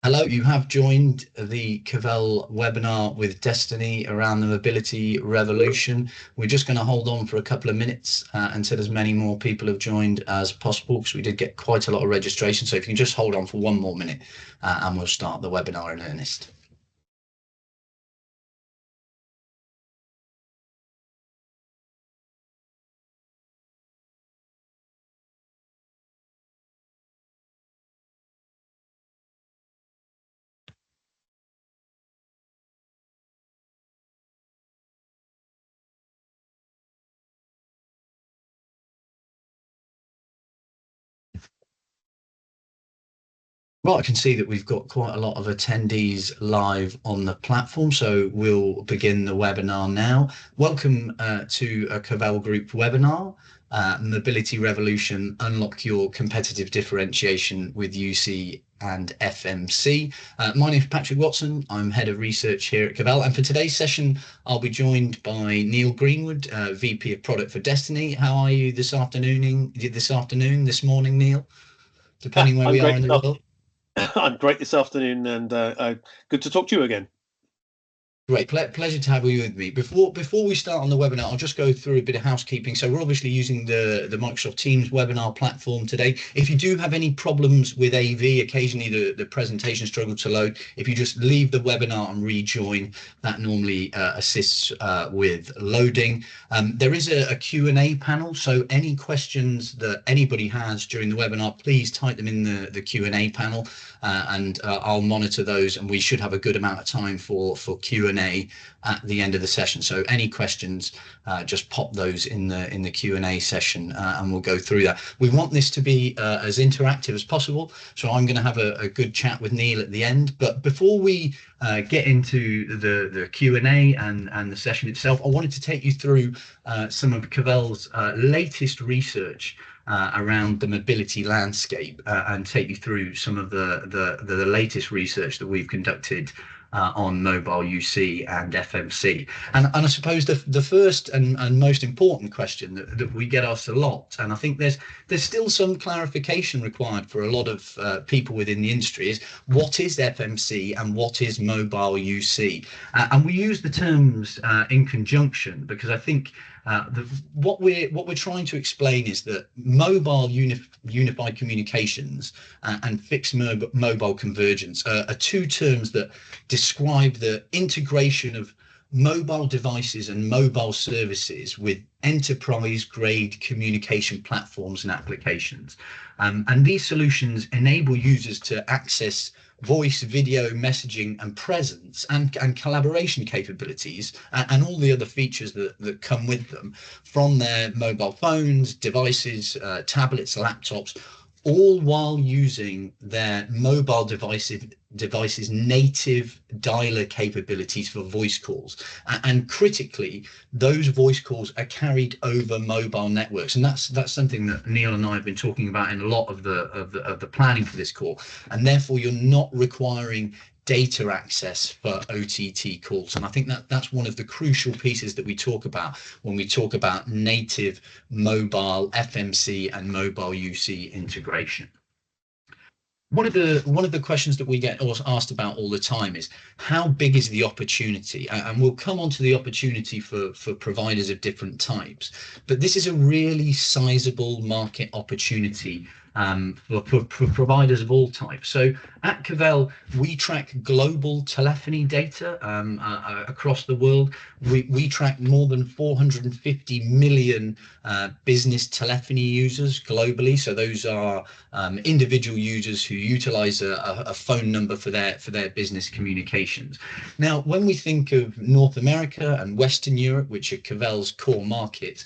Hello, you have joined the Cavell webinar with Dstny around the mobility revolution. We're just going to hold on for a couple of minutes until as many more people have joined as possible, because we did get quite a lot of registration. So if you can just hold on for one more minute and we'll start the webinar in earnest. Well, I can see that we've got quite a lot of attendees live on the platform, so we'll begin the webinar now. Welcome to a Cavell Group webinar, Mobility Revolution, Unlock Your Competitive Differentiation with UC and FMC. My name is Patrick Watson. I'm Head of Research here at Cavell, and for today's session, I'll be joined by Neil Greenwood, VP of Product for Dstny. How are you this morning, Neil? Depending where we are in the world. I'm great this afternoon, and good to talk to you again. Great, pleasure to have you with me. Before we start on the webinar, I'll just go through a bit of housekeeping. So we're obviously using the Microsoft Teams webinar platform today. If you do have any problems with AV, occasionally the presentation struggles to load, if you just leave the webinar and rejoin, that normally assists with loading. There is a Q&A panel, so any questions that anybody has during the webinar, please type them in the Q&A panel, and I'll monitor those, and we should have a good amount of time for Q&A at the end of the session. So any questions, just pop those in the Q&A session, and we'll go through that. We want this to be as interactive as possible, so I'm going to have a good chat with Neil at the end. But before we get into the Q&A and the session itself, I wanted to take you through some of Cavell's latest research around the mobility landscape, and take you through some of the latest research that we've conducted on mobile UC and FMC. And I suppose the first and most important question that we get asked a lot, and I think there's still some clarification required for a lot of people within the industry, is what is FMC and what is mobile UC? And we use the terms in conjunction, because I think what we're trying to explain is that mobile unified communications and fixed mobile convergence are two terms that describe the integration of mobile devices and mobile services with enterprise-grade communication platforms and applications. And these solutions enable users to access voice, video, messaging, and presence, and collaboration capabilities, and all the other features that come with them from their mobile phones, devices, tablets, laptops, all while using their mobile devices native dialer capabilities for voice calls. And critically, those voice calls are carried over mobile networks, and that's something that Neil and I have been talking about in a lot of the planning for this call. And therefore, you're not requiring data access for OTT calls. And I think that's one of the crucial pieces that we talk about when we talk about native mobile FMC and mobile UC integration. One of the questions that we get asked about all the time is, how big is the opportunity? And we'll come on to the opportunity for providers of different types, but this is a really sizable market opportunity for providers of all types. So at Cavell, we track global telephony data across the world. We track more than 450 million business telephony users globally. So those are individual users who utilize a phone number for their business communications. Now, when we think of North America and Western Europe, which are Cavell's core markets,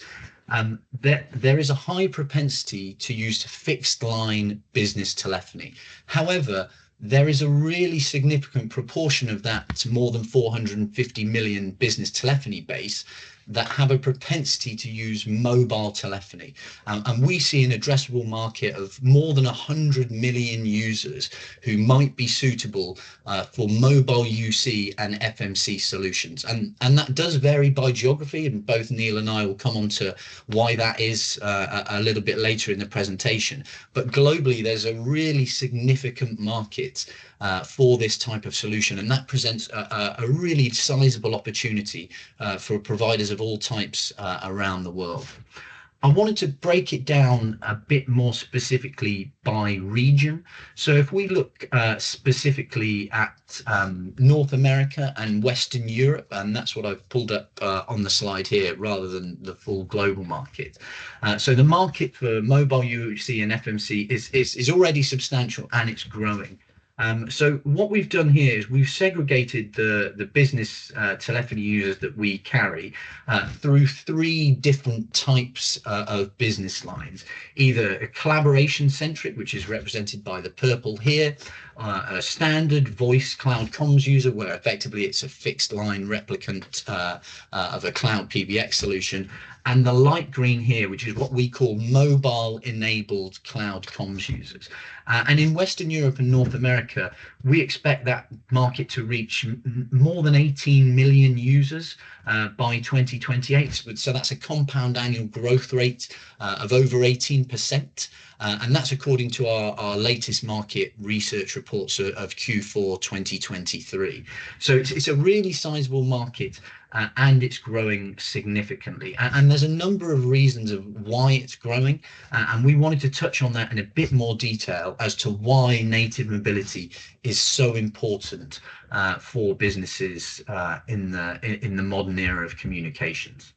there is a high propensity to use fixed line business telephony. However, there is a really significant proportion of that, more than 450 million business telephony base, that have a propensity to use mobile telephony. And we see an addressable market of more than 100 million users who might be suitable for mobile UC and FMC solutions. And that does vary by geography, and both Neil and I will come on to why that is a little bit later in the presentation. But globally, there's a really significant market for this type of solution, and that presents a really sizable opportunity for providers of all types around the world. I wanted to break it down a bit more specifically by region. So if we look specifically at North America and Western Europe, and that's what I've pulled up on the slide here rather than the full global market. So the market for mobile UC and FMC is already substantial, and it's growing. So what we've done here is we've segregated the business telephony users that we carry through three different types of business lines: either a collaboration centric, which is represented by the purple here, a standard voice cloud comms user, where effectively it's a fixed line replicant of a cloud PBX solution, and the light green here, which is what we call mobile enabled cloud comms users. And in Western Europe and North America, we expect that market to reach more than 18 million users by 2028. So that's a compound annual growth rate of over 18%. And that's according to our latest market research reports of Q4 2023. So it's a really sizable market. And it's growing significantly. And there's a number of reasons of why it's growing. And we wanted to touch on that in a bit more detail as to why native mobility is so important for businesses in the modern era of communications.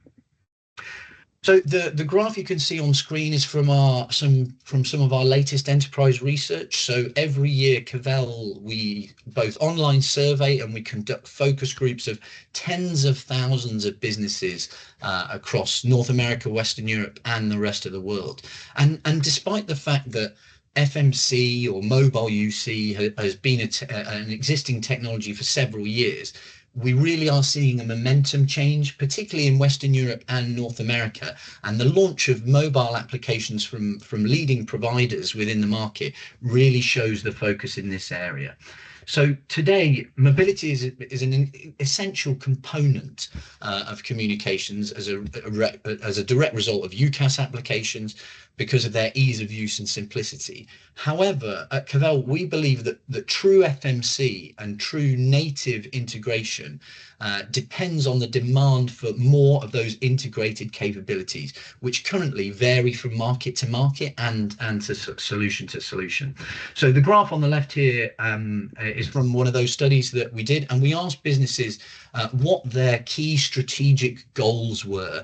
So the graph you can see on screen is from some of our latest enterprise research. So every year, Cavell, we both online survey and we conduct focus groups of tens of thousands of businesses across North America, Western Europe, and the rest of the world. And despite the fact that FMC or mobile UC has been an existing technology for several years, we really are seeing a momentum change, particularly in Western Europe and North America. And the launch of mobile applications from leading providers within the market really shows the focus in this area. So today, mobility is an essential component of communications as a direct result of UCaaS applications because of their ease of use and simplicity. However, at Cavell, we believe that true FMC and true native integration depends on the demand for more of those integrated capabilities, which currently vary from market to market and to solution to solution. So the graph on the left here is from one of those studies that we did, and we asked businesses what their key strategic goals were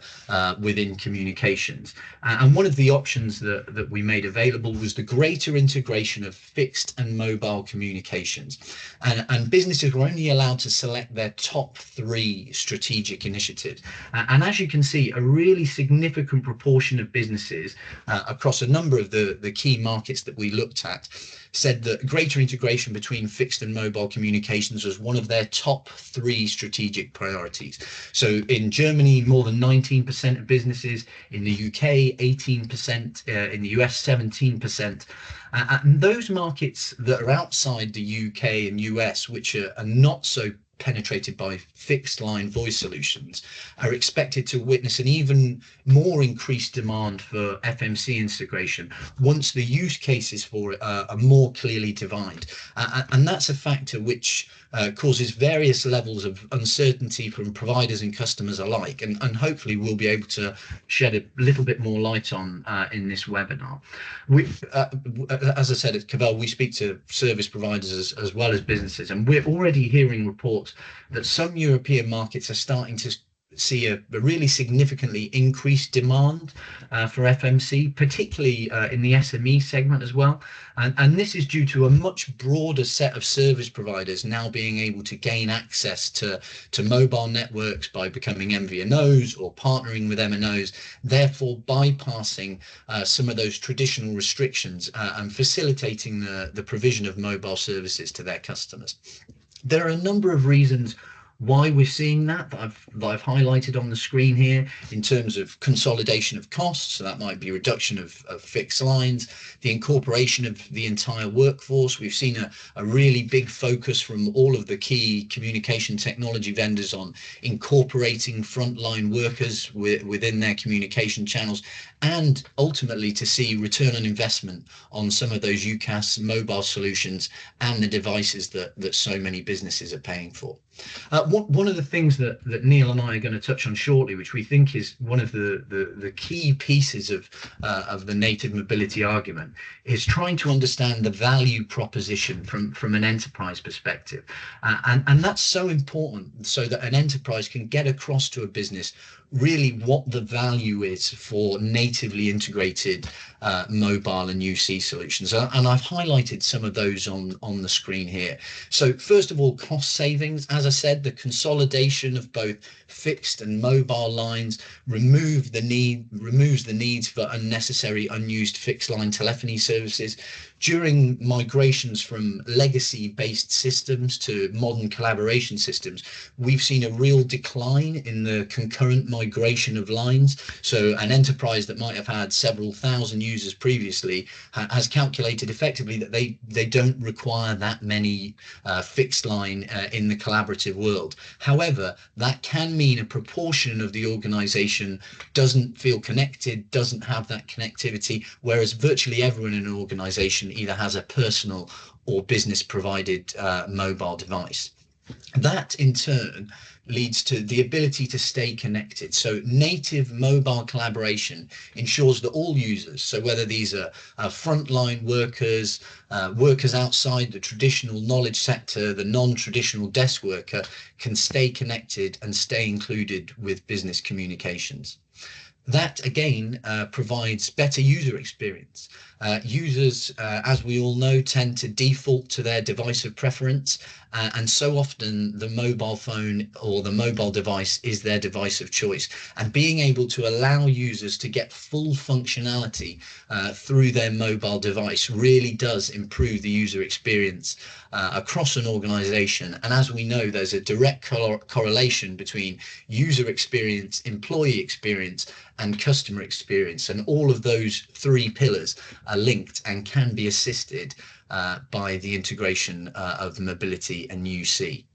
within communications. And one of the options that we made available was the greater integration of fixed and mobile communications. And businesses were only allowed to select their top 3 strategic initiatives. And as you can see, a really significant proportion of businesses across a number of the key markets that we looked at said that greater integration between fixed and mobile communications was one of their top 3 strategic priorities. So in Germany, more than 19% of businesses, in the UK, 18%, in the US, 17%. And those markets that are outside the UK and US, which are not so penetrated by fixed line voice solutions, are expected to witness an even more increased demand for FMC integration once the use cases for it are more clearly defined. And that's a factor which causes various levels of uncertainty from providers and customers alike, and hopefully we'll be able to shed a little bit more light on in this webinar. As I said, at Cavell, we speak to service providers as well as businesses, and we're already hearing reports that some European markets are starting to see a really significantly increased demand for FMC, particularly in the SME segment as well. And this is due to a much broader set of service providers now being able to gain access to mobile networks by becoming MVNOs or partnering with MNOs, therefore bypassing some of those traditional restrictions and facilitating the provision of mobile services to their customers. There are a number of reasons why we're seeing that I've highlighted on the screen here in terms of consolidation of costs. So that might be reduction of fixed lines, the incorporation of the entire workforce. We've seen a really big focus from all of the key communication technology vendors on incorporating frontline workers within their communication channels, and ultimately to see return on investment on some of those UCaaS mobile solutions and the devices that so many businesses are paying for. One of the things that Neil and I are going to touch on shortly, which we think is one of the key pieces of the native mobility argument, is trying to understand the value proposition from an enterprise perspective. And that's so important so that an enterprise can get across to a business really what the value is for natively integrated mobile and UC solutions. And I've highlighted some of those on the screen here. So first of all, cost savings. As I said, the consolidation of both fixed and mobile lines removes the needs for unnecessary unused fixed line telephony services. During migrations from legacy-based systems to modern collaboration systems, we've seen a real decline in the concurrent migration of lines. So an enterprise that might have had several thousand users previously has calculated effectively that they don't require that many fixed line in the collaborative world. However, that can mean a proportion of the organization doesn't feel connected, doesn't have that connectivity, whereas virtually everyone in an organization either has a personal or business provided mobile device. That in turn leads to the ability to stay connected. So native mobile collaboration ensures that all users, so whether these are frontline workers, workers outside the traditional knowledge sector, the non-traditional desk worker, can stay connected and stay included with business communications. That again provides better user experience. Users, as we all know, tend to default to their device of preference, and so often the mobile phone or the mobile device is their device of choice. And being able to allow users to get full functionality through their mobile device really does improve the user experience across an organization. And as we know, there's a direct correlation between user experience, employee experience, and customer experience, and all of those three pillars are linked and can be assisted by the integration of mobility and UC.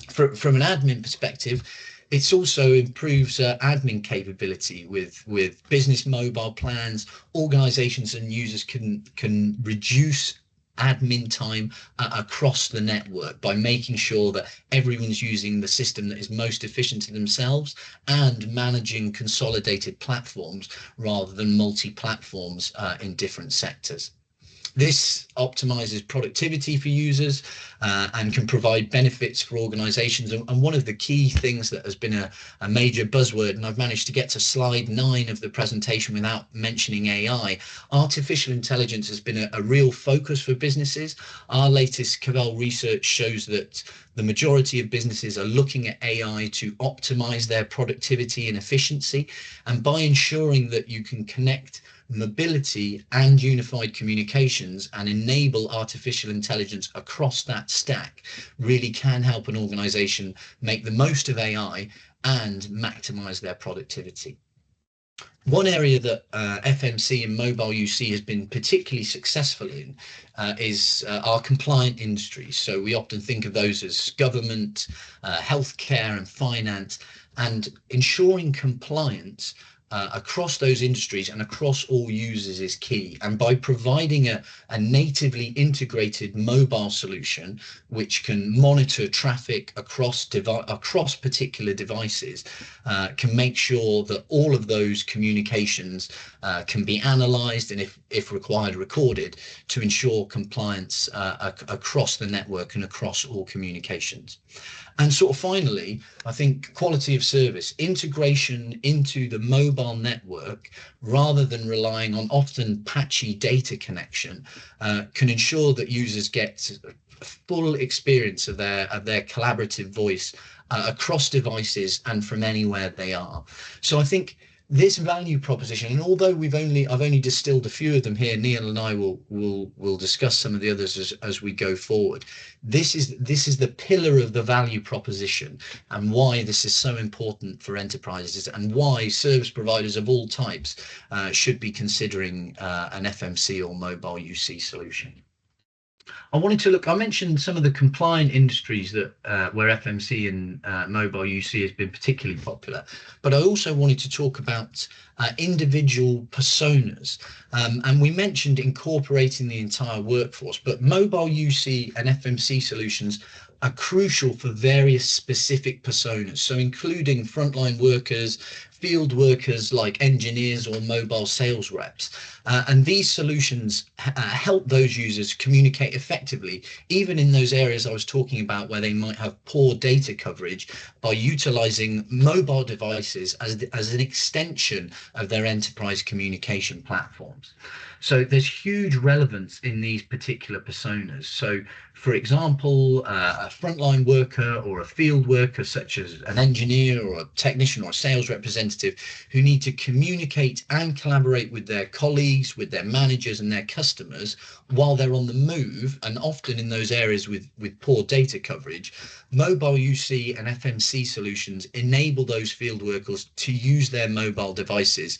From an admin perspective, it also improves admin capability with business mobile plans. Organizations and users can reduce admin time across the network by making sure that everyone's using the system that is most efficient to themselves and managing consolidated platforms rather than multi-platforms in different sectors. This optimizes productivity for users and can provide benefits for organizations. And one of the key things that has been a major buzzword, and I've managed to get to slide 9 of the presentation without mentioning AI, artificial intelligence has been a real focus for businesses. Our latest Cavell research shows that the majority of businesses are looking at AI to optimize their productivity and efficiency. And by ensuring that you can connect mobility and unified communications and enable artificial intelligence across that stack really can help an organization make the most of AI and maximize their productivity. One area that FMC and mobile UC has been particularly successful in is our compliant industries. So we often think of those as government, healthcare and finance, and ensuring compliance across those industries and across all users is key. And by providing a natively integrated mobile solution which can monitor traffic across particular devices, can make sure that all of those communications can be analyzed and if required recorded to ensure compliance across the network and across all communications. And sort of finally, I think quality of service, integration into the mobile network, rather than relying on often patchy data connection, can ensure that users get full experience of their collaborative voice across devices and from anywhere they are. So I think this value proposition, and although I've only distilled a few of them here, Neil and I will discuss some of the others as we go forward. This is the pillar of the value proposition, and why this is so important for enterprises, and why service providers of all types should be considering an FMC or mobile UC solution. I mentioned some of the compliant industries that where FMC and mobile UC has been particularly popular, but I also wanted to talk about individual personas. And we mentioned incorporating the entire workforce, but mobile UC and FMC solutions are crucial for various specific personas. So including frontline workers, field workers like engineers or mobile sales reps. And these solutions help those users communicate effectively, even in those areas I was talking about where they might have poor data coverage, by utilizing mobile devices as an extension of their enterprise communication platforms. So there's huge relevance in these particular personas. So for example, a frontline worker or a field worker, such as an engineer or a technician or a sales representative, who need to communicate and collaborate with their colleagues, with their managers and their customers while they're on the move, and often in those areas with poor data coverage, mobile UC and FMC solutions enable those field workers to use their mobile devices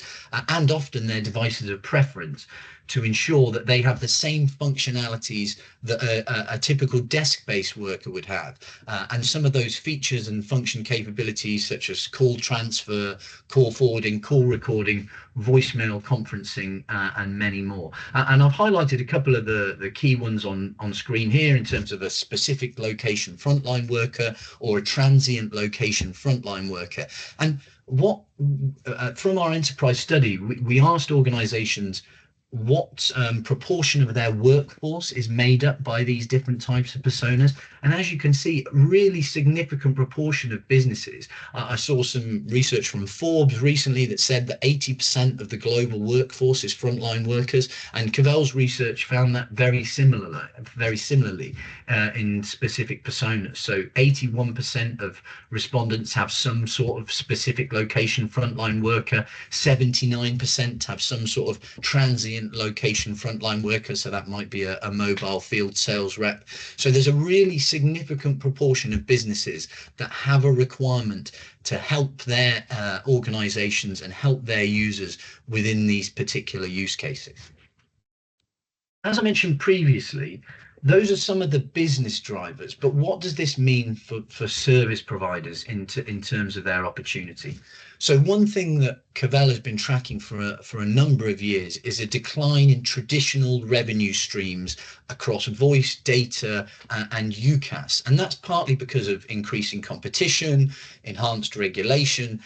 and often their devices of preference to ensure that they have the same functionalities that a typical desk-based worker would have. And some of those features and function capabilities, such as call transfer, call forwarding, call recording, voicemail conferencing, and many more. And I've highlighted a couple of the key ones on screen here in terms of a specific location frontline worker or a transient location frontline worker. And what from our enterprise study, we asked organizations what proportion of their workforce is made up by these different types of personas. And as you can see, a really significant proportion of businesses. I saw some research from Forbes recently that said that 80% of the global workforce is frontline workers, and Cavell's research found that very similarly in specific personas. So 81% of respondents have some sort of specific location frontline worker, 79% have some sort of transient location frontline worker, so that might be a mobile field sales rep. So there's a really significant proportion of businesses that have a requirement to help their organizations and help their users within these particular use cases. As I mentioned previously, those are some of the business drivers, but what does this mean for service providers in terms of their opportunity? So one thing that Cavell has been tracking for a number of years is a decline in traditional revenue streams across voice, data, and UCaaS. And that's partly because of increasing competition, enhanced regulation,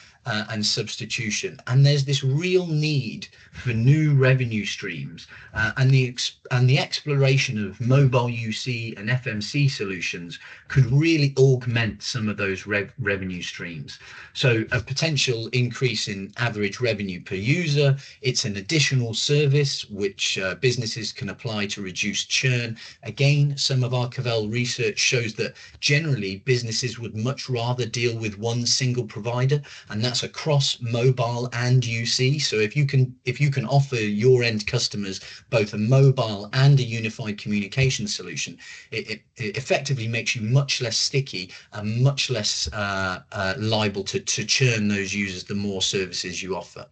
and substitution. And there's this real need for new revenue streams, and the exploration of mobile UC and FMC solutions could really augment some of those revenue streams. So a potential increase in average revenue per user. It's an additional service which businesses can apply to reduce churn. Again, some of our Cavell research shows that generally businesses would much rather deal with one single provider, and that's across mobile and UC. So if you can offer your end customers both a mobile and a unified communication solution, it effectively makes you much less sticky and much less liable to churn those users the more services you offer.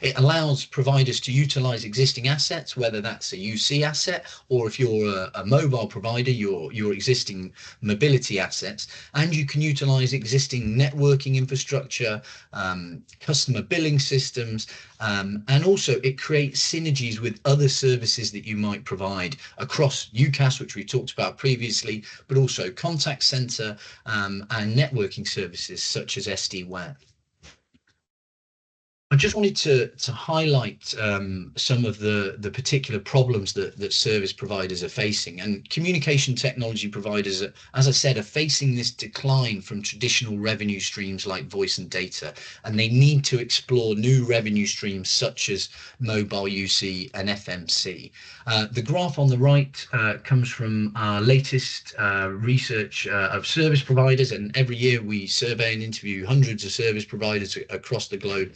It allows providers to utilize existing assets, whether that's a UC asset, or if you're a mobile provider, your existing mobility assets, and you can utilize existing networking infrastructure, customer billing systems, and also it creates synergies with other services that you might provide across UCaaS, which we talked about previously, but also contact center and networking services such as SD-WAN. I just wanted to highlight some of the particular problems that service providers are facing, and communication technology providers, as I said, are facing this decline from traditional revenue streams like voice and data, and they need to explore new revenue streams such as mobile UC and FMC. The graph on the right comes from our latest research of service providers, and every year we survey and interview hundreds of service providers across the globe.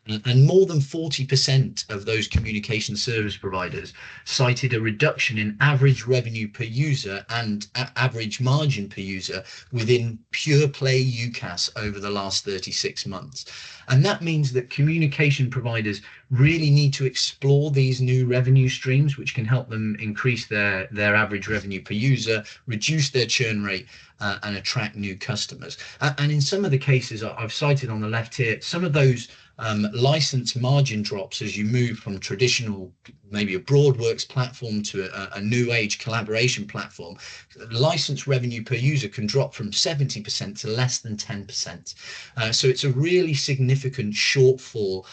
And more than 40% of those communication service providers cited a reduction in average revenue per user and average margin per user within pure play UCaaS over the last 36 months. And that means that communication providers really need to explore these new revenue streams, which can help them increase their average revenue per user, reduce their churn rate, and attract new customers. And in some of the cases I've cited on the left here, some of those license margin drops as you move from traditional, maybe a BroadWorks platform to a new age collaboration platform, license revenue per user can drop from 70% to less than 10%. So it's a really significant shortfall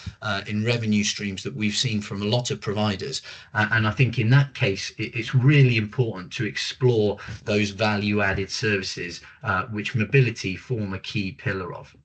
in revenue streams that we've seen from a lot of providers. And I think in that case, it's really important to explore those value added services, which mobility form a key pillar of.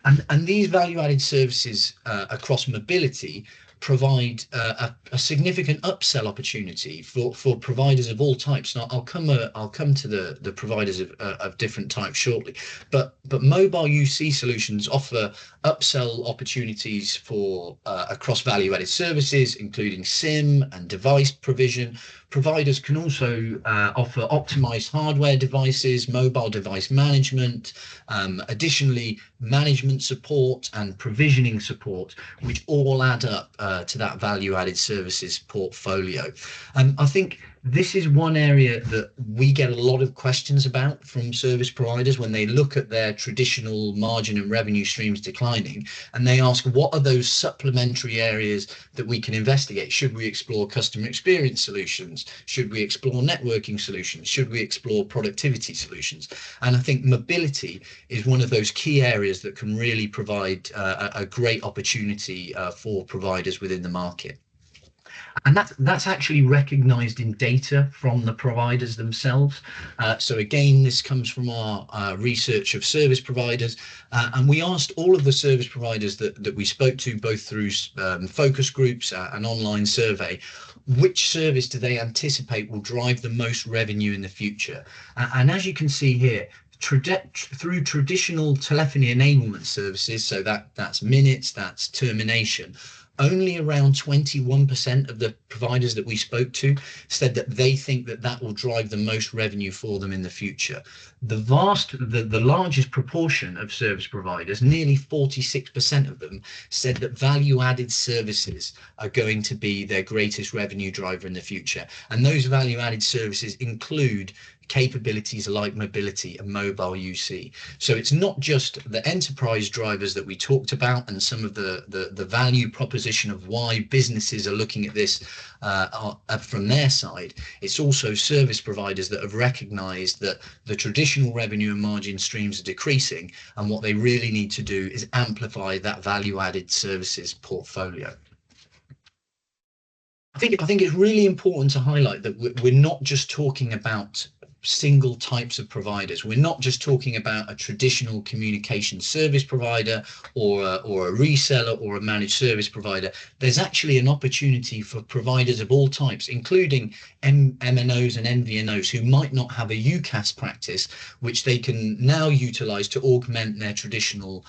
And these value-added services across mobility provide a significant upsell opportunity for providers of all types. Now, I'll come to the providers of different types shortly, but mobile UC solutions offer upsell opportunities for across value-added services, including SIM and device provision. Providers can also offer optimized hardware devices, mobile device management, additionally management support and provisioning support, which all add up to that value-added services portfolio. I think this is one area that we get a lot of questions about from service providers when they look at their traditional margin and revenue streams declining, and they ask, what are those supplementary areas that we can investigate? Should we explore customer experience solutions? Should we explore networking solutions? Should we explore productivity solutions? And I think mobility is one of those key areas that can really provide a great opportunity for providers within the market. And that's actually recognized in data from the providers themselves. So again, this comes from our research of service providers, and we asked all of the service providers that we spoke to, both through focus groups and online survey, which service do they anticipate will drive the most revenue in the future. And as you can see here, through traditional telephony enablement services, so that's minutes, that's termination, only around 21% of the providers that we spoke to said that they think that will drive the most revenue for them in the future. The largest proportion of service providers, nearly 46% of them, said that value-added services are going to be their greatest revenue driver in the future. And those value-added services include capabilities like mobility and mobile UC. So it's not just the enterprise drivers that we talked about and some of the value proposition of why businesses are looking at this from their side. It's also service providers that have recognized that the traditional revenue and margin streams are decreasing, and what they really need to do is amplify that value-added services portfolio. I think it's really important to highlight that we're not just talking about single types of providers. We're not just talking about a traditional communication service provider or a reseller or a managed service provider. There's actually an opportunity for providers of all types, including MNOs and MVNOs who might not have a UCaaS practice, which they can now utilize to augment their traditional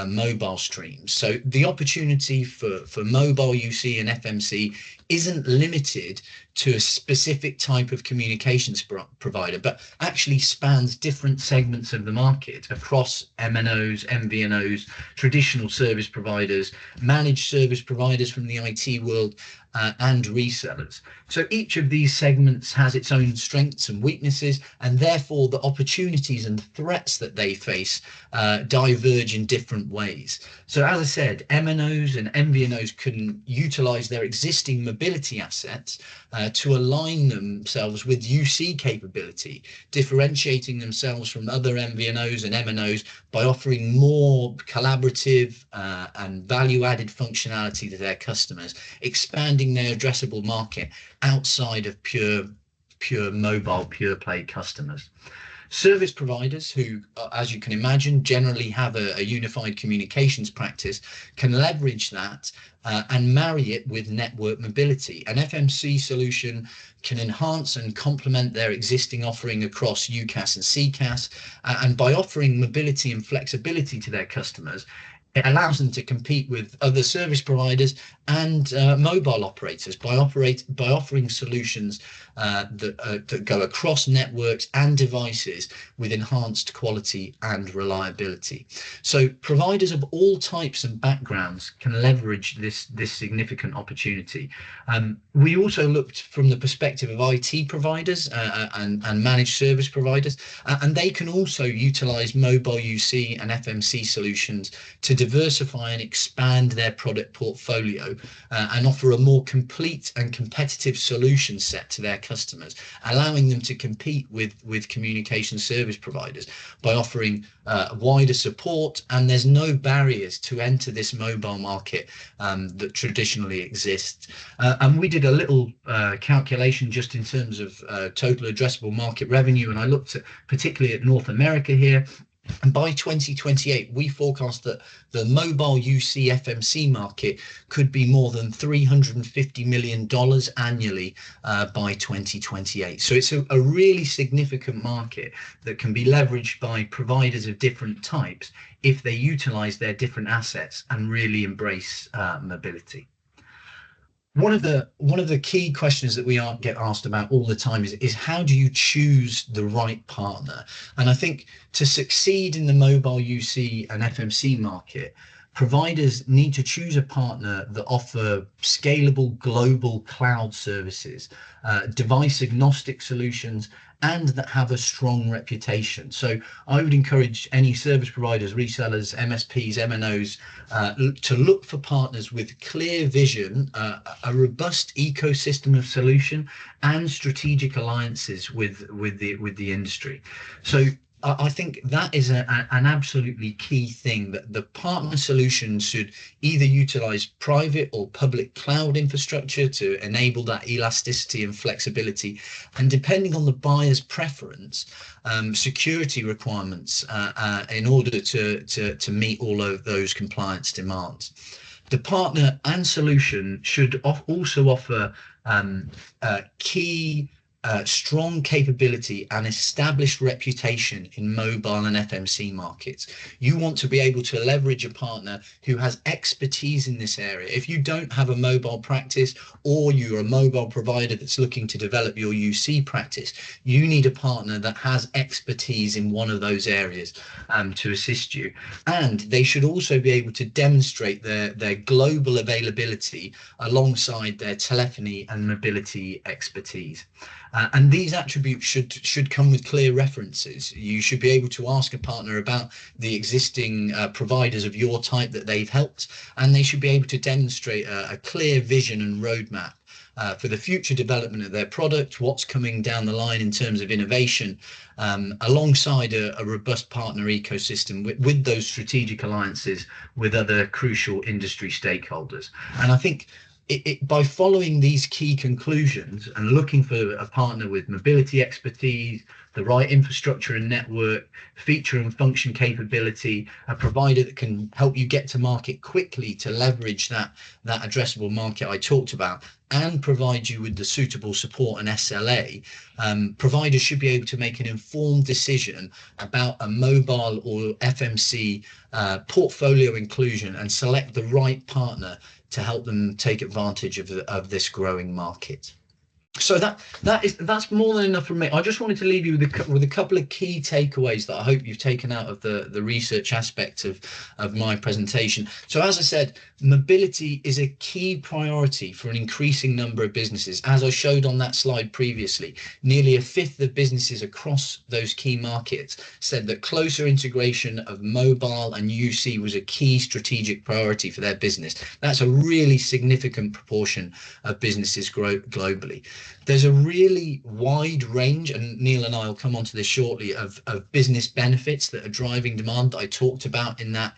mobile streams. So the opportunity for mobile UC and FMC isn't limited to a specific type of communications provider, but actually spans different segments of the market across MNOs, MVNOs, traditional service providers, managed service providers from the IT world, and resellers. So each of these segments has its own strengths and weaknesses, and therefore the opportunities and threats that they face diverge in different ways. So as I said, MNOs and MVNOs can utilize their existing mobility assets to align themselves with UC capability, differentiating themselves from other MVNOs and MNOs by offering more collaborative and value-added functionality to their customers, expanding their addressable market outside of pure mobile, pure play customers. Service providers who, as you can imagine, generally have a unified communications practice can leverage that and marry it with network mobility. An FMC solution can enhance and complement their existing offering across UCaaS and CCaaS, and by offering mobility and flexibility to their customers, It allows them to compete with other service providers and mobile operators by offering solutions that go across networks and devices with enhanced quality and reliability. So providers of all types and backgrounds can leverage this significant opportunity. We also looked from the perspective of IT providers and managed service providers, and they can also utilize mobile UC and FMC solutions to diversify and expand their product portfolio and offer a more complete and competitive solution set to their customers, allowing them to compete with communication service providers by offering wider support. And there's no barriers to enter this mobile market that traditionally exists. And we did a little calculation just in terms of total addressable market revenue, and I looked at particularly at North America here. And by 2028, we forecast that the mobile UC FMC market could be more than $350 million annually by 2028. So it's a really significant market that can be leveraged by providers of different types if they utilize their different assets and really embrace mobility. One of the key questions that we get asked about all the time is how do you choose the right partner? And I think to succeed in the mobile UC and FMC market, providers need to choose a partner that offer scalable global cloud services, device agnostic solutions, and that have a strong reputation. So I would encourage any service providers, resellers, MSPs, MNOs to look for partners with clear vision, a robust ecosystem of solution, and strategic alliances with the industry. So I think that is an absolutely key thing, that the partner solution should either utilize private or public cloud infrastructure to enable that elasticity and flexibility, and depending on the buyer's preference, security requirements in order to meet all of those compliance demands. The partner and solution should also offer key strong capability and established reputation in mobile and FMC markets. You want to be able to leverage a partner who has expertise in this area. If you don't have a mobile practice, or you're a mobile provider that's looking to develop your UC practice, you need a partner that has expertise in one of those areas to assist you. And they should also be able to demonstrate their global availability alongside their telephony and mobility expertise. And these attributes should come with clear references. You should be able to ask a partner about the existing providers of your type that they've helped, and they should be able to demonstrate a clear vision and roadmap for the future development of their product, what's coming down the line in terms of innovation, alongside a robust partner ecosystem with those strategic alliances with other crucial industry stakeholders. And I think by following these key conclusions and looking for a partner with mobility expertise, the right infrastructure and network, feature and function capability, a provider that can help you get to market quickly to leverage that addressable market I talked about, and provide you with the suitable support and SLA, providers should be able to make an informed decision about a mobile or FMC portfolio inclusion and select the right partner to help them take advantage of this growing market. So that's more than enough from me. I just wanted to leave you with a couple of key takeaways that I hope you've taken out of the research aspect of my presentation. So as I said, mobility is a key priority for an increasing number of businesses. As I showed on that slide previously, nearly a fifth of businesses across those key markets said that closer integration of mobile and UC was a key strategic priority for their business. That's a really significant proportion of businesses globally. There's a really wide range, and Neil and I will come onto this shortly, of business benefits that are driving demand that I talked about in that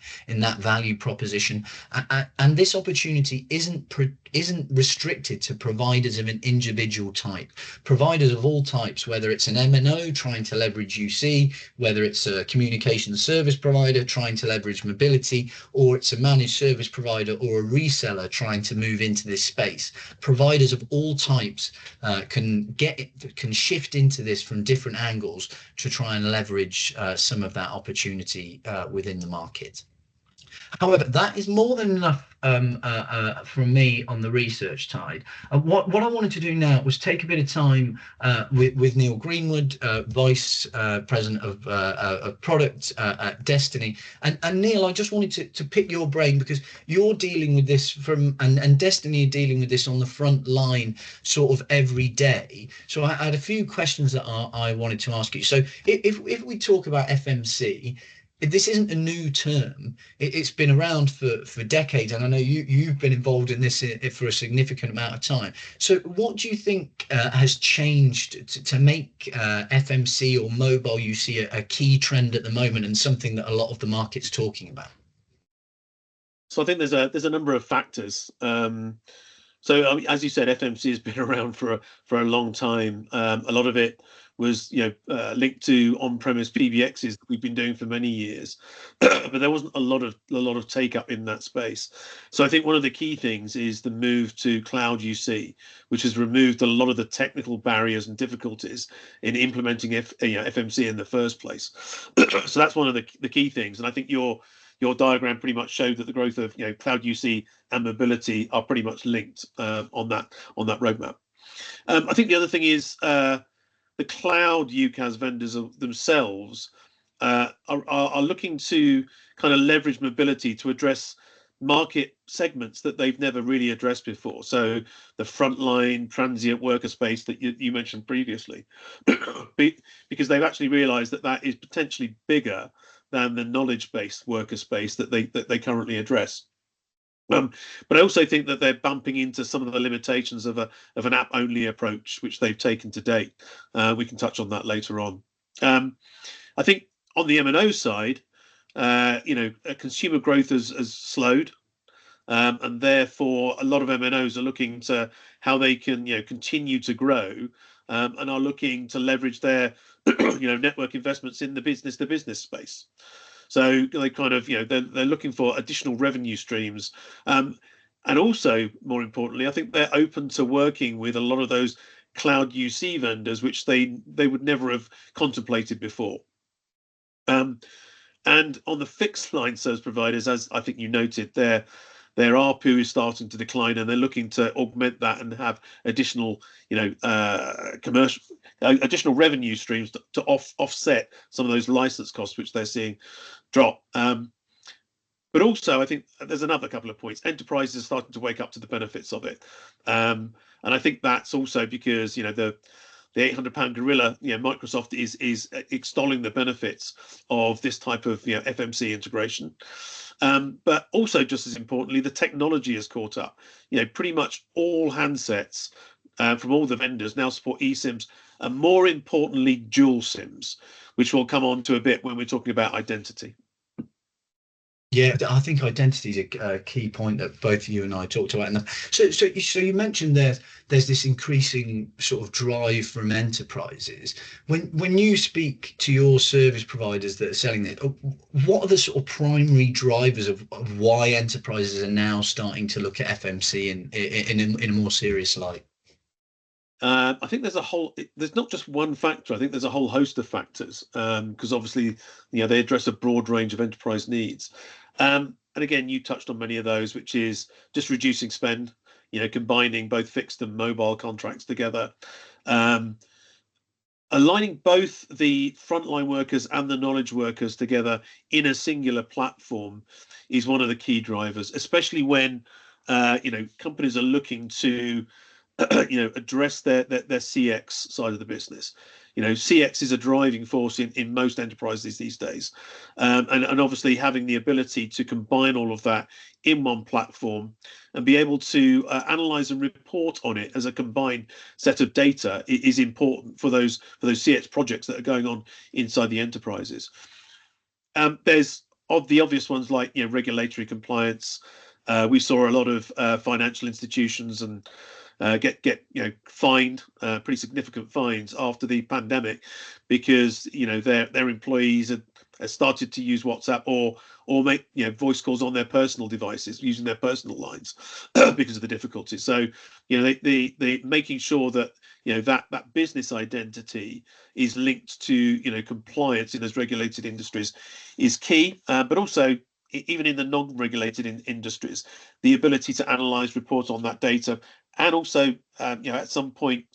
value proposition. And this opportunity isn't restricted to providers of an individual type. Providers of all types, whether it's an MNO trying to leverage UC, whether it's a communication service provider trying to leverage mobility, or it's a managed service provider or a reseller trying to move into this space. Providers of all types can shift into this from different angles to try and leverage some of that opportunity within the market. However, that is more than enough from me on the research side. What I wanted to do now was take a bit of time with Neil Greenwood, Vice President of Product at Dstny. And Neil, I just wanted to pick your brain because you're dealing with this and Dstny are dealing with this on the front line sort of every day. So I had a few questions that I wanted to ask you. So if we talk about FMC, this isn't a new term. It's been around for decades, and I know you've been involved in this for a significant amount of time. So, what do you think has changed to make FMC or mobile UC a key trend at the moment, and something that a lot of the market's talking about? So I think there's a number of factors. So I mean, as you said, FMC has been around for a long time. A lot of it was linked to on-premise PBXs that we've been doing for many years, but there wasn't a lot of take up in that space. So I think one of the key things is the move to cloud UC, which has removed a lot of the technical barriers and difficulties in implementing FMC in the first place. So that's one of the key things, and I think your diagram pretty much showed that the growth of cloud UC and mobility are pretty much linked on that roadmap. I think the other thing is the cloud UCaaS vendors themselves are looking to kind of leverage mobility to address market segments that they've never really addressed before. So the frontline transient worker space that you mentioned previously, because they've actually realized that is potentially bigger than the knowledge-based worker space that they currently address. But I also think that they're bumping into some of the limitations of an app-only approach, which they've taken to date. We can touch on that later on. I think on the M&O side, consumer growth has slowed, and therefore a lot of M&Os are looking to how they can continue to grow, and are looking to leverage their network investments in the business-to-business space. So they kind of, they're looking for additional revenue streams. And also, more importantly, I think they're open to working with a lot of those cloud UC vendors, which they would never have contemplated before. And on the fixed line service providers, as I think you noted, their ARPU is starting to decline, and they're looking to augment that and have additional, additional revenue streams to offset some of those license costs which they're seeing drop. But also, I think there's another couple of points. Enterprises are starting to wake up to the benefits of it, and I think that's also because the £800 gorilla, Microsoft is extolling the benefits of this type of FMC integration. But also, just as importantly, the technology has caught up. Pretty much all handsets from all the vendors now support eSIMs, and more importantly, dual SIMs, which we'll come on to a bit when we're talking about identity. Yeah, I think identity is a key point that both you and I talked about. And so you mentioned there's this increasing sort of drive from enterprises. When you speak to your service providers that are selling it, what are the sort of primary drivers of why enterprises are now starting to look at FMC in a more serious light? I think there's not just one factor. I think there's a whole host of factors, because obviously, they address a broad range of enterprise needs. And again, you touched on many of those, which is just reducing spend, combining both fixed and mobile contracts together. Aligning both the frontline workers and the knowledge workers together in a singular platform is one of the key drivers, especially when companies are looking to address their CX side of the business. CX is a driving force in most enterprises these days, and obviously having the ability to combine all of that in one platform and be able to analyze and report on it as a combined set of data is important for those CX projects that are going on inside the enterprises. There's the obvious ones like regulatory compliance. We saw a lot of financial institutions and get fined pretty significant fines after the pandemic because their employees had started to use WhatsApp or make voice calls on their personal devices using their personal lines because of the difficulties. So they making sure that that business identity is linked to compliance in those regulated industries is key, but also even in the non-regulated industries, the ability to analyze, report on that data, and also, at some point,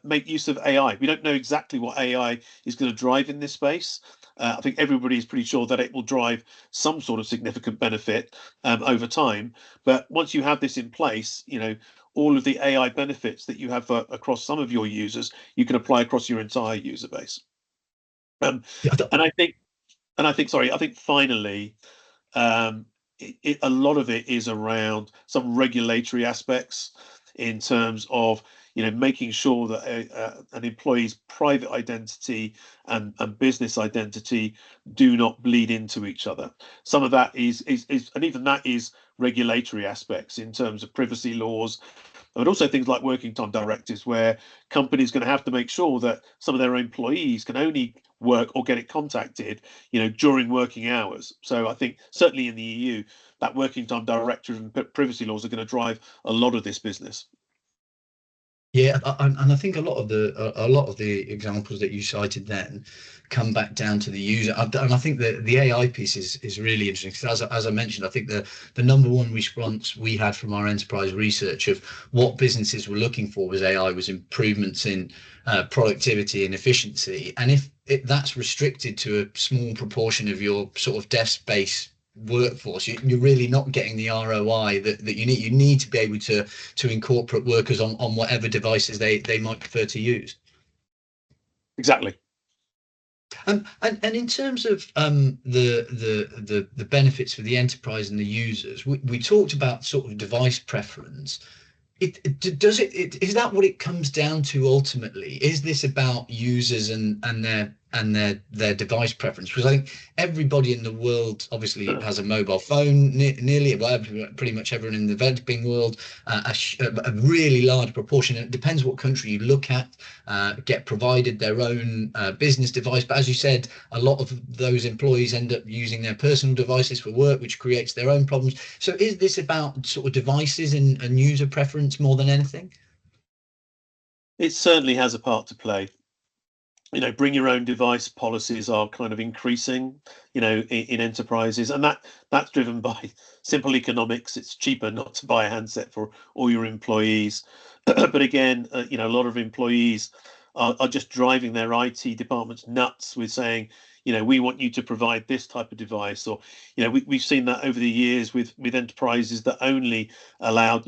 make use of AI. We don't know exactly what AI is going to drive in this space. I think everybody is pretty sure that it will drive some sort of significant benefit over time. But once you have this in place, all of the AI benefits that you have across some of your users, you can apply across your entire user base. And I think, sorry, I think finally, a lot of it is around some regulatory aspects in terms of making sure that an employee's private identity and business identity do not bleed into each other. Some of that is and even that is regulatory aspects in terms of privacy laws, but also things like working time directives, where companies are going to have to make sure that some of their employees can only work or get it contacted, during working hours. So I think certainly in the EU, that working time directive and privacy laws are going to drive a lot of this business. Yeah, and I think a lot of the examples that you cited then come back down to the user, and I think the AI piece is really interesting, because as I mentioned, I think the number one response we had from our enterprise research of what businesses were looking for was AI, was improvements in productivity and efficiency, and if that's restricted to a small proportion of your sort of desk-based workforce, you're really not getting the ROI that you need. You need to be able to incorporate workers on whatever devices they might prefer to use. Exactly. And in terms of the benefits for the enterprise and the users, we talked about sort of device preference. Is that what it comes down to ultimately? Is this about users and their device preference? Because I think everybody in the world obviously has a mobile phone, nearly, well, pretty much everyone in the developing world, a really large proportion, and it depends what country you look at, get provided their own business device. But as you said, a lot of those employees end up using their personal devices for work, which creates their own problems. So is this about sort of devices and user preference more than anything? It certainly has a part to play. Bring your own device policies are kind of increasing, in enterprises, and that's driven by simple economics. It's cheaper not to buy a handset for all your employees. But again, a lot of employees are just driving their IT departments nuts with saying, we want you to provide this type of device, or we've seen that over the years with enterprises that only allowed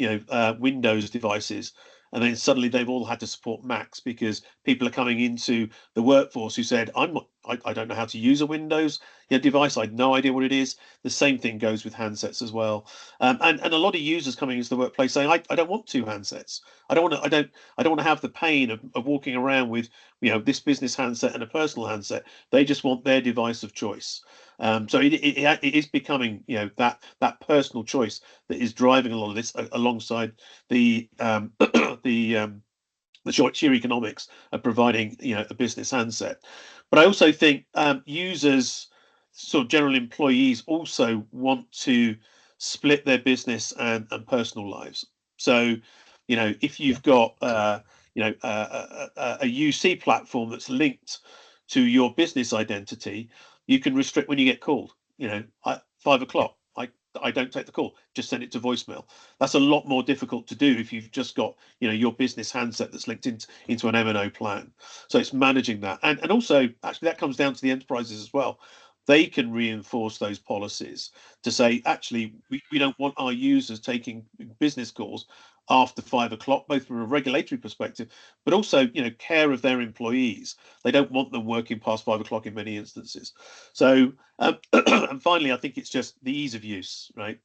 Windows devices, and then suddenly they've all had to support Macs because people are coming into the workforce who said, I don't know how to use a Windows device. I had no idea what it is. The same thing goes with handsets as well. And a lot of users coming into the workplace saying, I don't want two handsets. I don't want to have the pain of walking around with this business handset and a personal handset. They just want their device of choice. So it is becoming that personal choice that is driving a lot of this, alongside the sheer economics of providing a business handset. But I also think users, sort of general employees, also want to split their business and personal lives. So if you've got a UC platform that's linked to your business identity, you can restrict when you get called. 5 o'clock, I don't take the call, just send it to voicemail. That's a lot more difficult to do if you've just got your business handset that's linked into an MNO plan. So it's managing that, and also actually that comes down to the enterprises as well. They can reinforce those policies to say, actually, we don't want our users taking business calls after 5 o'clock, both from a regulatory perspective, but also care of their employees. They don't want them working past 5 o'clock in many instances. So and finally, I think it's just the ease of use, right?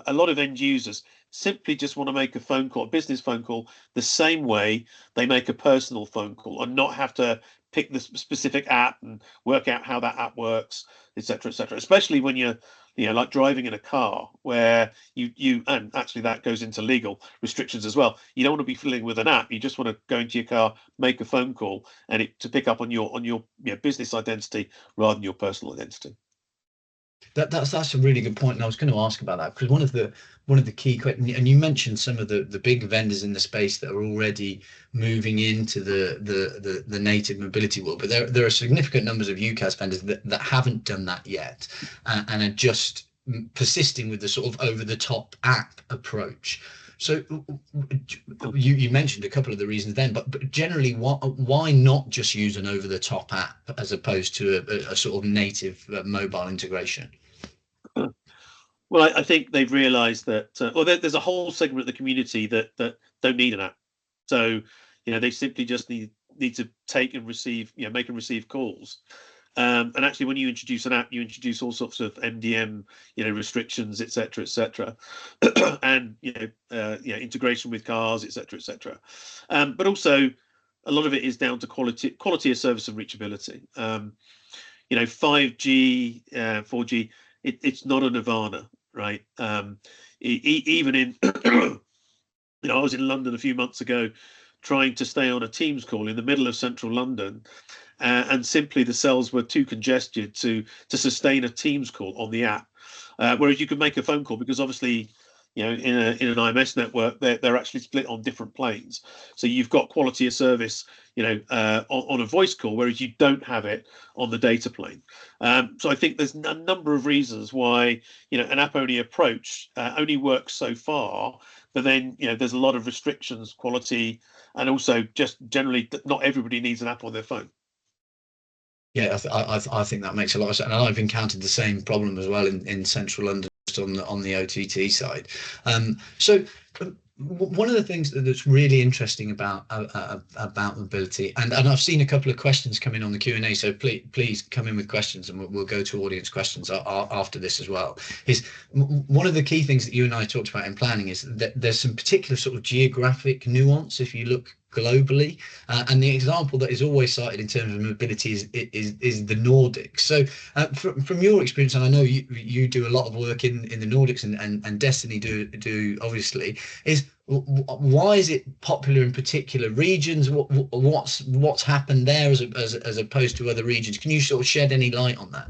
A lot of end users simply just want to make a phone call, a business phone call, the same way they make a personal phone call, and not have to pick the specific app and work out how that app works, etc., etc. Especially when you're like driving in a car, where you and actually that goes into legal restrictions as well. You don't want to be fiddling with an app. You just want to go into your car, make a phone call, and to pick up on your business identity rather than your personal identity. That's a really good point, and I was going to ask about that because one of the key questions, and you mentioned some of the big vendors in the space that are already moving into the native mobility world, but there are significant numbers of UCaaS vendors that haven't done that yet, and are just persisting with the sort of over the top app approach. So you mentioned a couple of the reasons then, but generally, why not just use an over the top app as opposed to a sort of native mobile integration? Well, I think they've realised that. Well, there's a whole segment of the community that don't need an app. So, they simply just need to take and receive, make and receive calls. And actually, when you introduce an app, you introduce all sorts of MDM, restrictions, etc., etc., and integration with cars, etc., etc. But also, a lot of it is down to quality of service and reachability. 5G, 4G, it's not a nirvana, right? Even in, I was in London a few months ago trying to stay on a Teams call in the middle of central London, and simply the cells were too congested to sustain a Teams call on the app. Whereas you could make a phone call because obviously, in an IMS network, they're actually split on different planes. So you've got quality of service, on a voice call, whereas you don't have it on the data plane. So I think there's a number of reasons why, an app-only approach only works so far. But then, there's a lot of restrictions, quality, and also just generally not everybody needs an app on their phone. Yeah, I think that makes a lot of sense, and I've encountered the same problem as well in central London, just on the OTT side. So one of the things that's really interesting about mobility, and I've seen a couple of questions come in on the Q&A, so please come in with questions, and we'll go to audience questions after this as well. Is one of the key things that you and I talked about in planning is that there's some particular sort of geographic nuance if you look globally, and the example that is always cited in terms of mobility is the Nordics. So from your experience, and I know you do a lot of work in the Nordics, and Dstny do obviously, is why is it popular in particular regions? What's happened there as opposed to other regions? Can you sort of shed any light on that?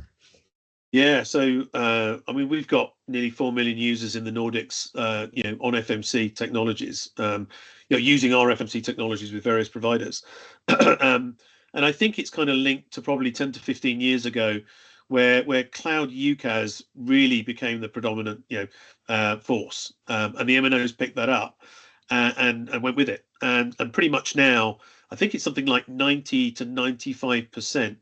Yeah, so I mean, we've got nearly 4 million users in the Nordics, on FMC technologies, using our FMC technologies with various providers. And I think it's kind of linked to probably 10 to 15 years ago, where cloud UCaaS really became the predominant, force, and the MNOs picked that up and went with it. And pretty much now, I think it's something like 90 to 95%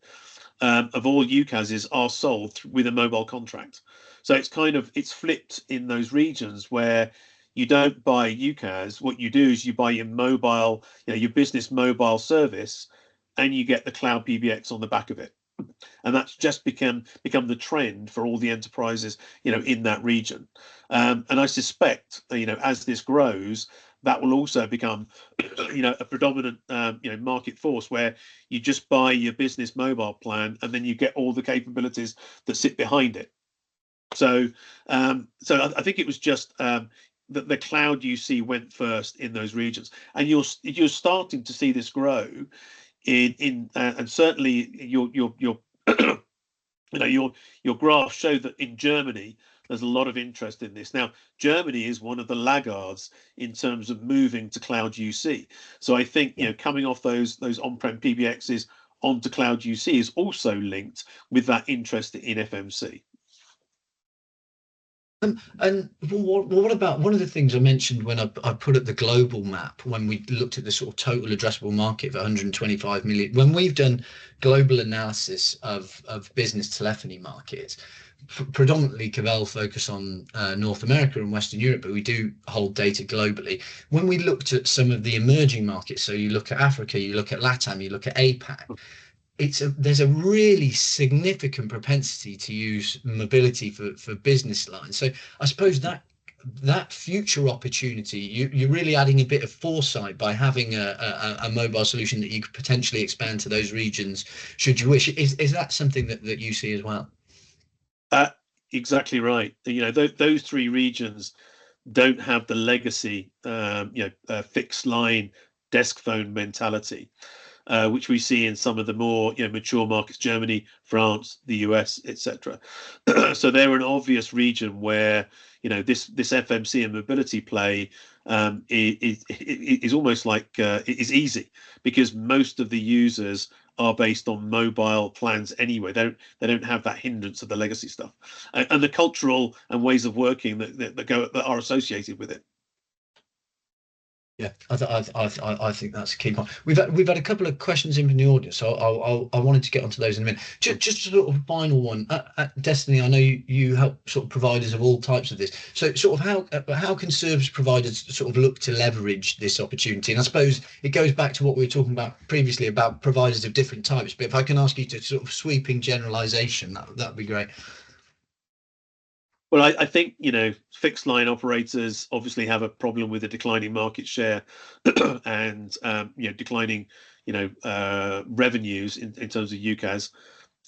of all UCaaSs are sold with a mobile contract. So it's flipped in those regions where you don't buy UCaaS. What you do is you buy your mobile, your business mobile service, and you get the cloud PBX on the back of it. And that's just become the trend for all the enterprises, in that region. And I suspect, as this grows, that will also become, a predominant, market force where you just buy your business mobile plan and then you get all the capabilities that sit behind it. So, I think it was just that the cloud UC went first in those regions, and you're starting to see this grow and certainly your your graph showed that in Germany there's a lot of interest in this. Now, Germany is one of the laggards in terms of moving to cloud UC. So I think, coming off those on-prem PBXs onto cloud UC is also linked with that interest in FMC. And what about one of the things I mentioned when I put up the global map, when we looked at the sort of total addressable market of 125 million, when we've done global analysis of business telephony markets, predominantly Cavell focus on North America and Western Europe, but we do hold data globally. When we looked at some of the emerging markets, so you look at Africa, you look at LATAM, you look at APAC, there's a really significant propensity to use mobility for business lines. So I suppose that future opportunity, you're really adding a bit of foresight by having a mobile solution that you could potentially expand to those regions should you wish. Is that something that you see as well? Exactly right. Those three regions don't have the legacy, fixed line desk phone mentality. which we see in some of the more mature markets, Germany, France, the US, etc. So they're an obvious region where this FMC and mobility play is almost like is easy, because most of the users are based on mobile plans anyway. They don't have that hindrance of the legacy stuff and the cultural and ways of working that are associated with it. Yeah, I think that's a key point. We've had a couple of questions in from the audience, so I wanted to get onto those in a minute. Just sort of a final one. At Dstny, I know you help sort of providers of all types of this. So sort of how can service providers sort of look to leverage this opportunity? And I suppose it goes back to what we were talking about previously about providers of different types. But if I can ask you to sort of sweeping generalization, that'd be great. Well, I think fixed line operators obviously have a problem with a declining market share and declining revenues in terms of UCAS.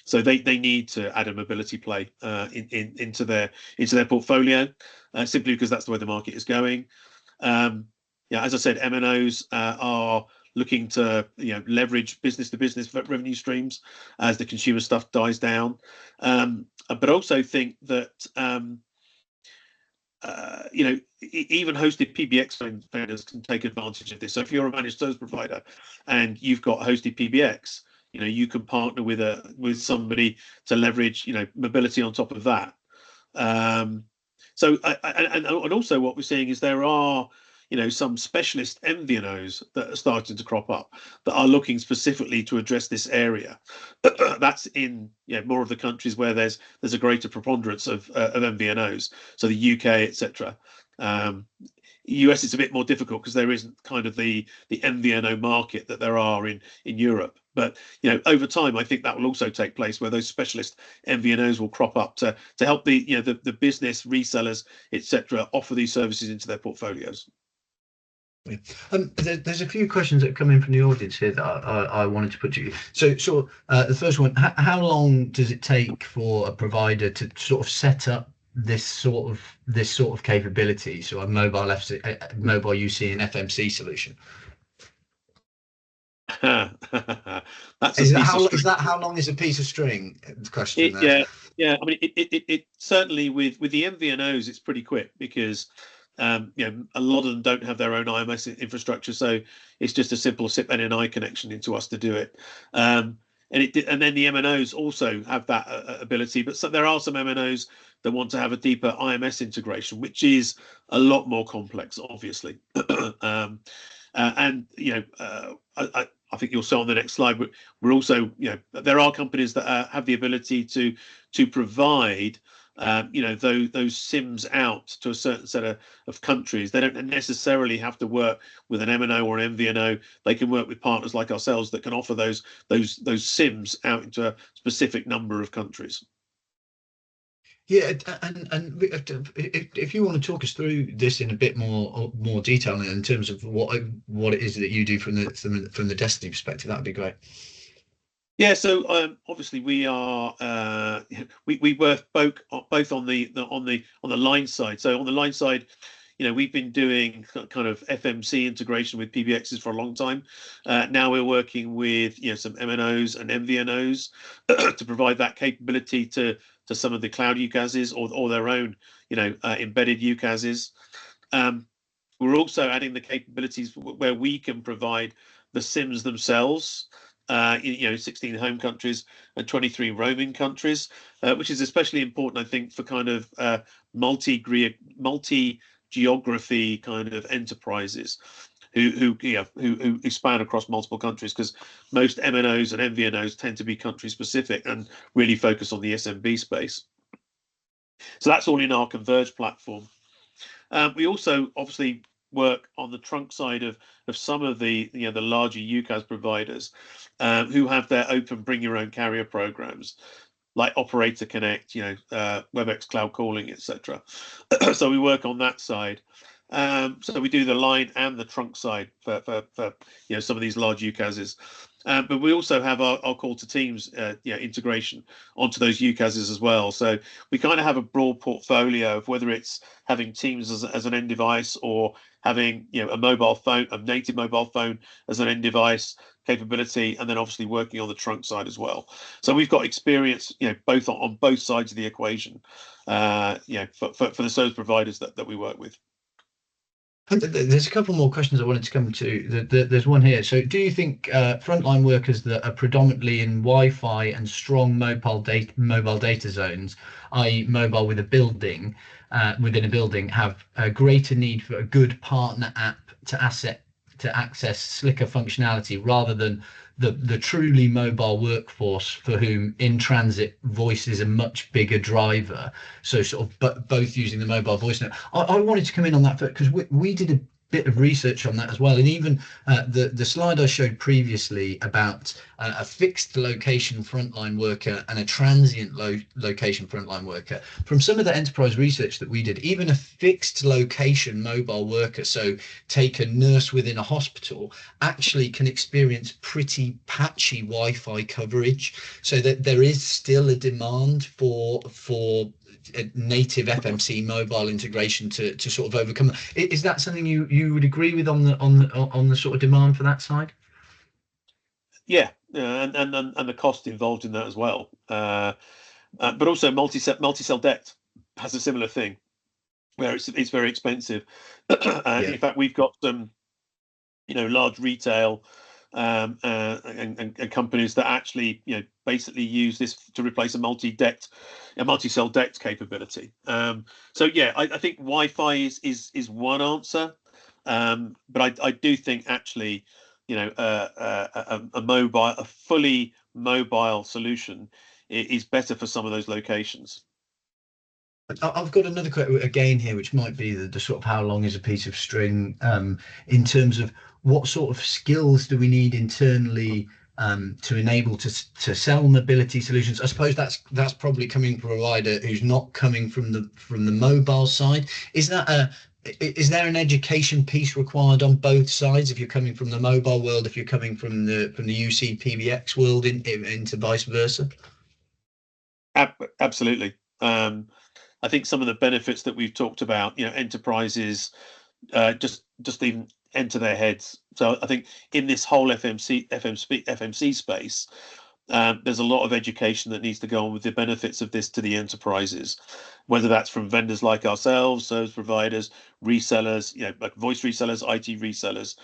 So they need to add a mobility play into their portfolio simply because that's the way the market is going. As I said, MNOs are looking to leverage business to business revenue streams as the consumer stuff dies down, but also think that even hosted PBX vendors can take advantage of this. So if you're a managed service provider and you've got hosted PBX, you can partner with somebody to leverage mobility on top of that. So and also what we're seeing is there are some specialist MVNOs that are starting to crop up that are looking specifically to address this area. That's in more of the countries where there's a greater preponderance of MVNOs, so the UK, etc. US is a bit more difficult because there isn't kind of the MVNO market that there are in Europe. But over time, I think that will also take place where those specialist MVNOs will crop up to help the business resellers, etc., offer these services into their portfolios. There's a few questions that come in from the audience here that I wanted to put to you. So the first one: how long does it take for a provider to sort of set up this sort of capability? So a mobile UC and FMC solution. That's is that how long is a piece of string? Question there. Yeah. I mean, it certainly with the MVNOs, it's pretty quick because a lot of them don't have their own IMS infrastructure, so it's just a simple SIP NNI connection into us to do it. And then the MNOs also have that ability, but there are some MNOs that want to have a deeper IMS integration, which is a lot more complex, obviously. I think you'll see on the next slide, but we're also, there are companies that have the ability to provide those SIMs out to a certain set of countries. They don't necessarily have to work with an MNO or an MVNO. They can work with partners like ourselves that can offer those SIMs out into a specific number of countries. Yeah, and if you want to talk us through this in a bit more detail in terms of what it is that you do from the Dstny perspective, that'd be great. Yeah, so obviously we are we work both on the line side. So on the line side, we've been doing kind of FMC integration with PBXs for a long time. Now we're working with some MNOs and MVNOs to provide that capability to some of the cloud UCASs or their own embedded UCASs. We're also adding the capabilities where we can provide the SIMs themselves. 16 home countries and 23 roaming countries, which is especially important, I think, for kind of multi-geography kind of enterprises who span across multiple countries, because most MNOs and MVNOs tend to be country specific and really focus on the SMB space. So that's all in our converged platform. We also obviously work on the trunk side of some of the the larger UCAS providers who have their open bring your own carrier programs like Operator Connect, WebEx Cloud Calling, etc. So we work on that side. So we do the line and the trunk side for some of these large UCASs. But we also have our call to teams integration onto those UCASs as well. So we kind of have a broad portfolio of whether it's having Teams as an end device or having a mobile phone, a native mobile phone as an end device capability, and then obviously working on the trunk side as well. So we've got experience, both on both sides of the equation, for the service providers that we work with. There's a couple more questions I wanted to come to. There's one here. So, do you think frontline workers that are predominantly in Wi-Fi and strong mobile data zones, i.e., mobile with a building within a building, have a greater need for a good partner app to access slicker functionality rather than the truly mobile workforce for whom in transit voice is a much bigger driver? So sort of both using the mobile voice network. I wanted to come in on that because we did a bit of research on that as well, and even the slide I showed previously about a fixed location frontline worker and a transient location frontline worker, from some of the enterprise research that we did, even a fixed location mobile worker, so take a nurse within a hospital, actually can experience pretty patchy Wi-Fi coverage, so that there is still a demand for native FMC mobile integration to sort of overcome. Is that something you would agree with on the sort of demand for that side? Yeah, and the cost involved in that as well. But also multi-cell DECT has a similar thing where it's very expensive. In fact, we've got some large retail and companies that actually basically use this to replace a multi-cell DECT capability. So yeah, I think Wi-Fi is one answer, but I do think actually a fully mobile solution is better for some of those locations. I've got another question again here, which might be the sort of how long is a piece of string, in terms of what sort of skills do we need internally to enable to sell mobility solutions. I suppose that's probably coming from a provider who's not coming from the mobile side. Is there an education piece required on both sides? If you're coming from the mobile world, if you're coming from the UC PBX world into vice versa? Absolutely. I think some of the benefits that we've talked about, enterprises just even enter their heads. So I think in this whole FMC space, there's a lot of education that needs to go on with the benefits of this to the enterprises, whether that's from vendors like ourselves, service providers, resellers, like voice resellers, IT resellers.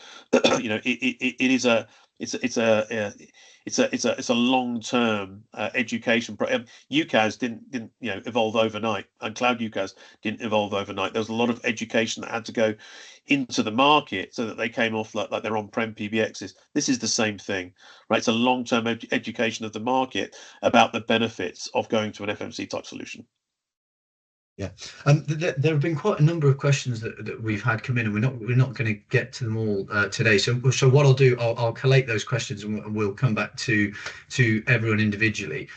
It's a long-term education program. UCAS didn't evolve overnight, and cloud UCAS didn't evolve overnight. There was a lot of education that had to go into the market so that they came off like their on-prem PBXs. This is the same thing, right? It's a long-term education of the market about the benefits of going to an FMC type solution. Yeah, there have been quite a number of questions that we've had come in, and we're not going to get to them all today. So what I'll do, I'll collate those questions and we'll come back to everyone individually.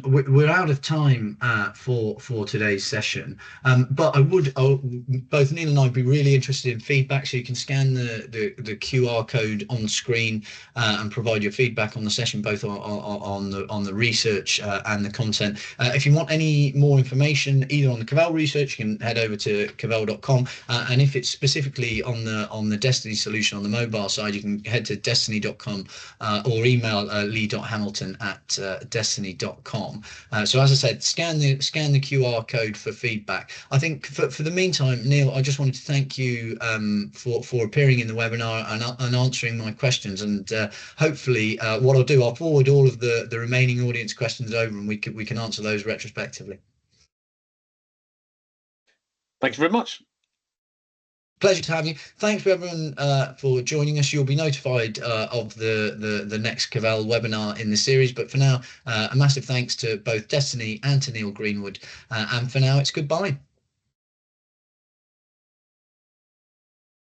We're out of time for today's session, but both Neil and I would be really interested in feedback. So you can scan the QR code on the screen and provide your feedback on the session, both on the research and the content. If you want any more information, either on the Cavell research, you can head over to cavell.com, and if it's specifically on the Dstny solution on the mobile side, you can head to dstny.com or email lee.hamilton@dstny.com. So as I said, scan the QR code for feedback. I think for the meantime, Neil, I just wanted to thank you for appearing in the webinar and answering my questions, and hopefully what I'll forward all of the remaining audience questions over, and we can answer those retrospectively. Thank you very much. Pleasure to have you. Thanks for everyone for joining us. You'll be notified of the next Cavell webinar in the series, but for now, a massive thanks to both Dstny and to Neil Greenwood, and for now it's goodbye.